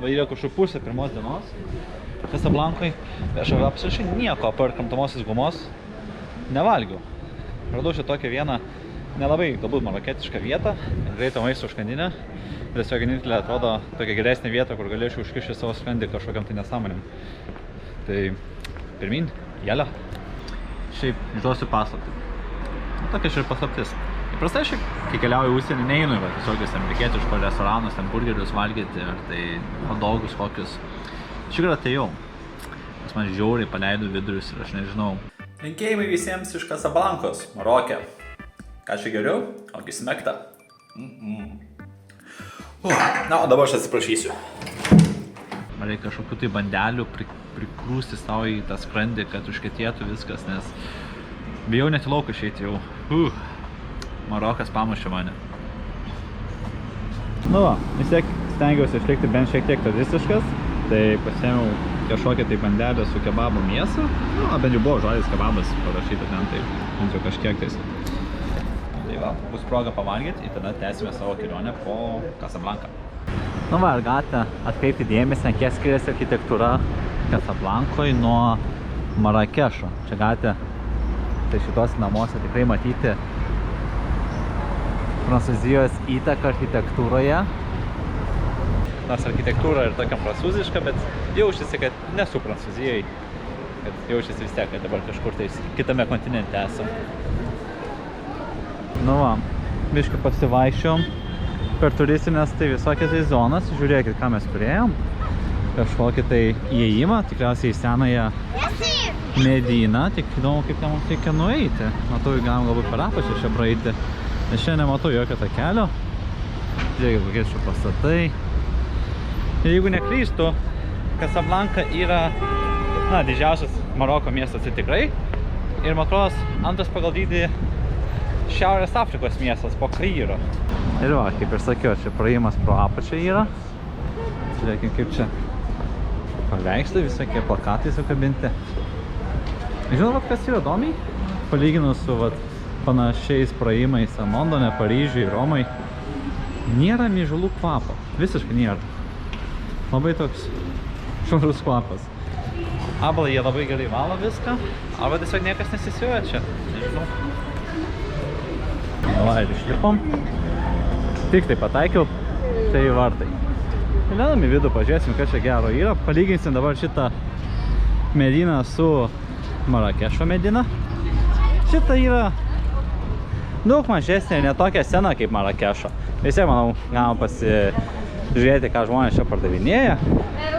Va yra kažkur pusė pirmos dienos. Kasablankoje. Aš absoliučiai nieko apart kramtomosios gumos nevalgiau. Radau čia tokią vieną nelabai galbūt maroketišką vietą, greito maisto užkandinę. Tiesiog vienintelė atrodo tokia geresnė vieta, kur galėčiau užkišti savo skrandį kažkokiam tai nesąmonėm. Tai pirmin, jelio. Šiaip išduosiu paslaptį. Tokia čia ir paslaptis. Įprastai šiaip, kai keliauju į užsienį, neinu į visokius amerikietiškos restoranus, ten burgerius valgyti, ar tai hotdogus kokius. Šiek tiek atėjau, nes man žiauriai paleido vidurius ir aš nežinau. Linkėjimai visiems iš Kasablankos, Maroke. Ką čia geriau? Ogi smekta. Na, o dabar aš atsiprašysiu. Man reikia kažkokių tai bandelių prikrūsti savo į tą skrandį, kad užkietėtų viskas, nes bijau net į lauką išeiti jau. Marokas pamušė mane. Nu va, vis tiek stengiausi išlikti bent šiek tiek tradiciškas, tai pasiėmiau kažkokią tai bandelę su kebabų mėsa. Nu, bent jau buvo žodis kebabas parašyta ten, tai bent jau kažkiek tais. Tai va, bus proga pavalgyti ir tada tęsime savo kelionę po Kasablanką. Nu va, ar galite atkreipti dėmesį, kiek skiriasi architektūra Kasablankoje nuo Marakešo. Čia galite tai šitos namuose tikrai matyti Prancūzijos įtaka architektūroje. Nors architektūra ir tokia prancūziška, bet jaučiasi, kad nesu Prancūzijai. Kad jaučiasi vis tiek, kad dabar kažkur tais kitame kontinente esam. Nu va, biškai pasivaiščiom per turistinės tai visokias tai zonas. Žiūrėkit, ką mes turėjom. Kažkokį tai įėjimą, tikriausiai į senąją Mediną. Tik įdomu, kaip ten mums reikia nueiti. Matau, galim galbūt per apačią čia praeiti. Nes šiandien nematau jokio takelio. Žiūrėkit, kokie čia pastatai. Ir jeigu neklystu, Kasablanka yra didžiausias Maroko miestas tai tikrai. Ir man atrodo, antras pagal dydį Šiaurės Afrikos miestas po Kairo. Ir va, kaip ir sakiau, čia praėjimas pro apačią yra. Žiūrėkit, kaip čia paveikslai, visokie plakatai sukabinti. Žinot, kas yra įdomiai? Palyginus su panašiais praėjimais Londone, Paryžiui, Romai, nėra miežulų kvapo. Visiškai nėra. Labai toks švarus kvapas. Arba jie labai gerai valo viską, arba tiesiog niekas nesisiuoja čia. Nežinau. Va, ir išlipom. Tik tai pataikiau, tai vartai. Įlendam į vidų, pažiūrėsim, kas čia gero yra. Palyginsim dabar šitą Mediną su Marakešo Medina. Šitą yra daug mažesnė ir ne tokia sena kaip Marakešo. Visi, manau, galima pasižiūrėti, ką žmonės čia pardavinėja,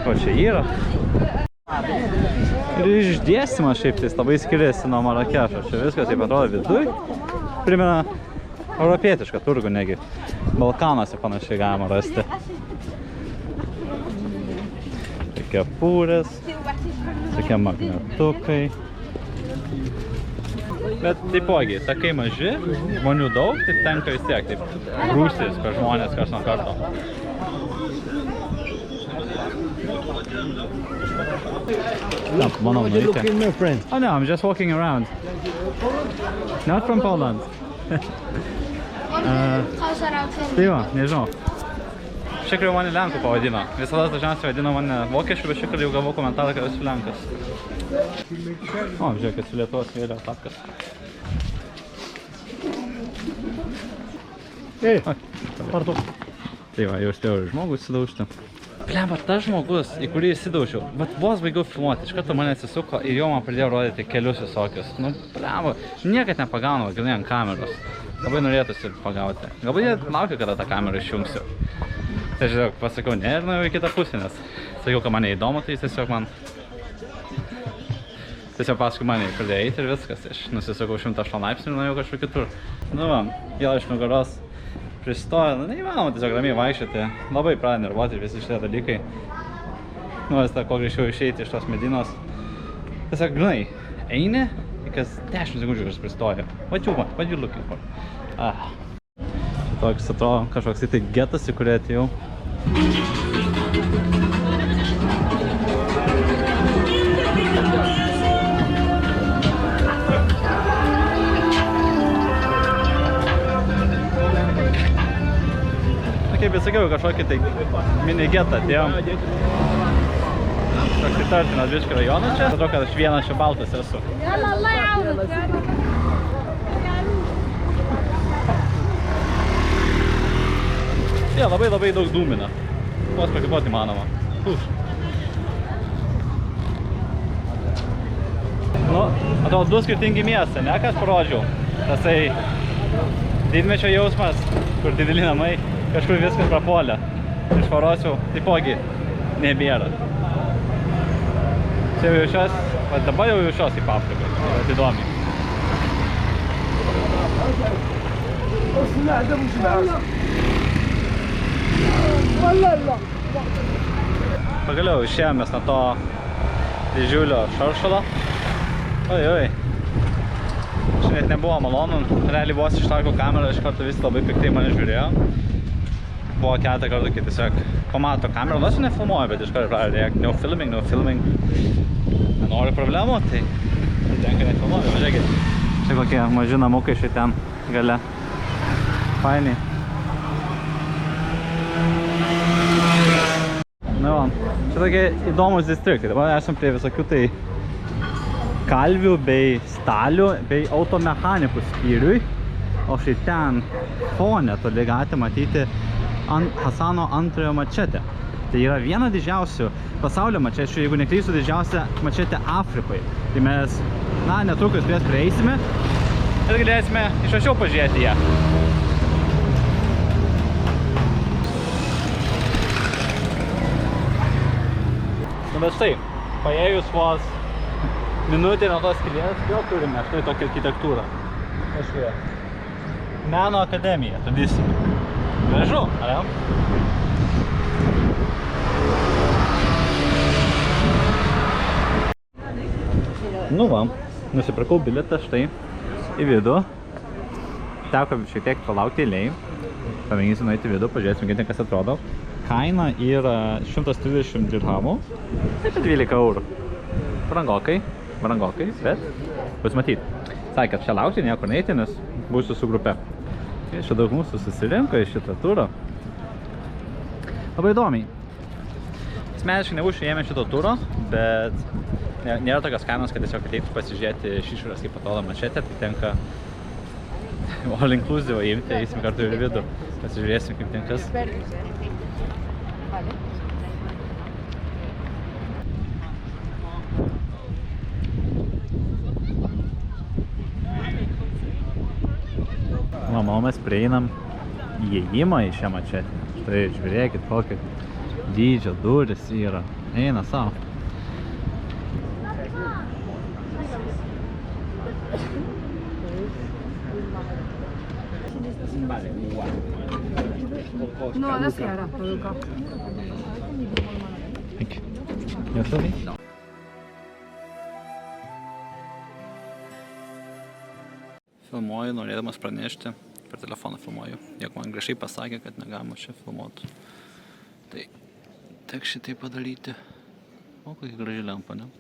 ko čia yra. Ir išdėstymas šiaip tais labai skiriasi nuo Marakešo. Čia viskas taip atrodo viduj. Primena europietišką turgų, negi Balkanuose panašiai galima rasti. Kepurės, tokie magnetukai. Bet taipogi, takai maži, žmonių daug, tai tenka vis tiek taip grūstis per žmonės kas nuo karto. No, what are you looking, my friend? Oh no, I'm just walking around. Not from Poland. Tai va, nežinau. Šiekriau mane Lenkų pavadino. Visada dažniausiai vadino mane vokiečių, bet šiekriau gavau komentarą, kad esu Lenkas. O, žiūrėkit, su Lietuvos vėliavos tapkas. Ei, partu. Tai va, jau spėjau ir žmogų įsidaužti. Blemba, tas žmogus, į kurį įsidaužiau, bet vos baigiau filmuoti, iš karto mane atsisuko ir jau man pradėjo rodyti kelius visokius. Nu, blemba, niekad nepagaunu gilai ant kameros. Labai norėtųsi pagauti. Galbūt jie laukia, kada tą kamerą išjungsiu. Tai žiūrėk, pasakiau ne ir nuėjau į kitą pusę, nes sakiau, kad mane įdomu, tai tiesiog man... Tiesiog paskui mane pradėjo eiti ir viskas. Aš nusisakau 108 laipsnių ir nuėjau kažkur kitur. Nu va, vėl iš nugaros pristojo, nu neįmanoma tiesiog ramiai vaikščioti. Labai pradeda nervuoti visi šitie dalykai. Nu, vis kuo greičiau išeiti iš tos Medinos. Tiesiog, žinai, eini, kas 10 sekundžių kažkas pristoja. What you looking for? Toks atrodo kažkoks tai getas, į kurį atėjau. Kaip ir sakiau, sakiau, kažkokį tai mini getą atėjom. Toks įtartinas biškį rajonas čia. Atrodo, kad aš vienas čia baltas esu. Jie labai daug dūmina. Vos pakipoti įmanoma. Nu, atrodo, du skirtingi miestai, ne, ką aš parodžiau. Tasai didmiečio jausmas, kur dideli namai, kažkur viskas prapuolė. Iš Varosių taipogi nebėra. Čia jau šios, va dabar jau šios kaip Afrikos, tai įdomi. Pagaliau išėjom mes nuo to didžiulio šaršalo. Oi. Čia net nebuvo malonu, realiai vos ištraukiau kamerą, iš karto visi labai piktai mane žiūrėjo. Buvo keletą kartų, kai tiesiog pamato kamerą, nors nefilmuoju, bet iš karto pradėjo, no filming. Nenoriu problemų, tai tenka nefilmuoju, važiuokit. Čia kokie maži namukai šiandien gale. Fainiai. Na va, čia tokie įdomus distriktai, dabar esam prie visokių tai kalvių bei stalių bei automechanikų skyriui, o štai ten fone toli galite matyti Hasano antrojo mačetę. Tai yra viena didžiausių pasaulio mačečių, jeigu neklysiu, didžiausia mačetė Afrikoje. Tai mes, netrukus prie jos prieisime ir galėsime iš arčiau pažiūrėti ją. Nu bet štai, paėjus vos minutė nuo tos skylės, jau turime štai tokią architektūrą. Kažkoje. Meno akademija, tradicinė. Gražu, ar ne? Nu va, nusipirkau bilietą štai į vidų. Teko šiek tiek palaukti eilėj. Pamėginsiu nueiti į vidų, pažiūrėsim, kaip kas atrodo. Kaina yra 130 dirhamų, tai apie 12 eurų. Brangokai, bet bus matyti. Sakė, kad čia laukti, niekur neiti, nes būsiu su grupe. Čia daug mūsų susirinko į šitą turą. Labai įdomiai. Asmeniškai nebūčiau ėmę šito turo, bet nėra tokios kainos, kad tiesiog ateitų pasižiūrėti iš išorės, kaip atrodo mačetė, tai tenka all inclusive imti, eisim kartu į vidų, pasižiūrėsim kaip ten kas. Manau, mes prieinam įėjimą į šią mačetę. Tai žiūrėkit, kokia dydžio durys yra. Eina savo. No, adesso era Luca. Filmuoju, norėdamas pranešti, per telefoną filmuoju, jeigu man griežtai pasakė, kad negalima čia filmuoti. Tai tek šitai padaryti. O, kokia graži lempa, ne?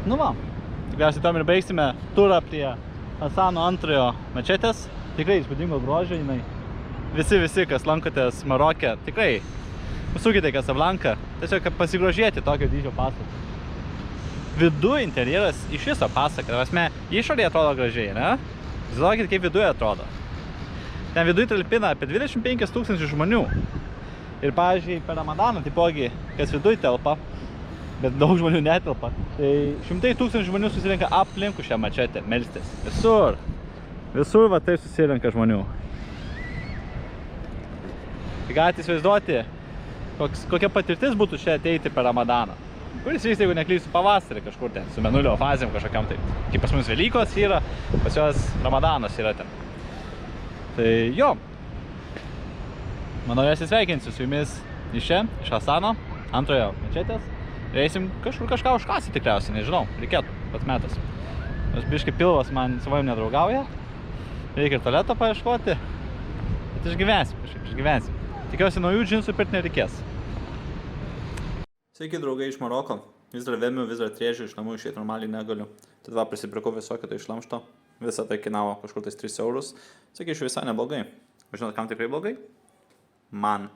Nu va, tikriausiai tam ir baigsime turą prie Hasano antrojo mečetės. Tikrai įspūdingo grožio, jinai. Visi, kas lankotės Maroke, tikrai užsukite į Casablanką, tiesiog pasigrožėti tokio dydžio pastato. Vidu interjeras iš viso pasaka, prasme, išorėje atrodo gražiai, ne? Žinokit, kaip viduje atrodo. Ten viduje talpina apie 25 000 žmonių. Ir, pavyzdžiui, per Ramadaną, taipogi, kas viduje telpa, bet daug žmonių netelpa, tai 100 000 žmonių susirenka aplinkų šią mačetę, melstis. Visur va taip susirenka žmonių. Tai galite įsivaizduoti, kokia patirtis būtų čia ateiti per Ramadaną. Kuris vyksta, jeigu neklysiu, pavasarį kažkur ten, su mėnulio fazėm kažkokiam taip. Kaip pas mums Velykos yra, pas juos Ramadanas yra ten. Tai jo, Manau, jas įsveikinsiu su jumis iš čia, iš Hasano, antrojo mečetės. Ir eisim kažkur kažką užkąsti tikriausiai, nežinau, reikėtų, pats metas. Aš biškai pilvas man savojim nedraugauja, reikia ir tualeto paieškoti, bet išgyvensim. Tikiuosi, naujų džinsų pirkti nereikės. Sveiki, draugai iš Maroko. Vis dar vemiu, vis dar trėžiu, iš namų išėti normaliai negaliu. Tad va, prisipirkau visokio tai iš lamšto. Visą tai kainavo kažkur tais 3 eurus. Sakyčiau, visai neblogai. O žinot, kam tikrai blogai? Man.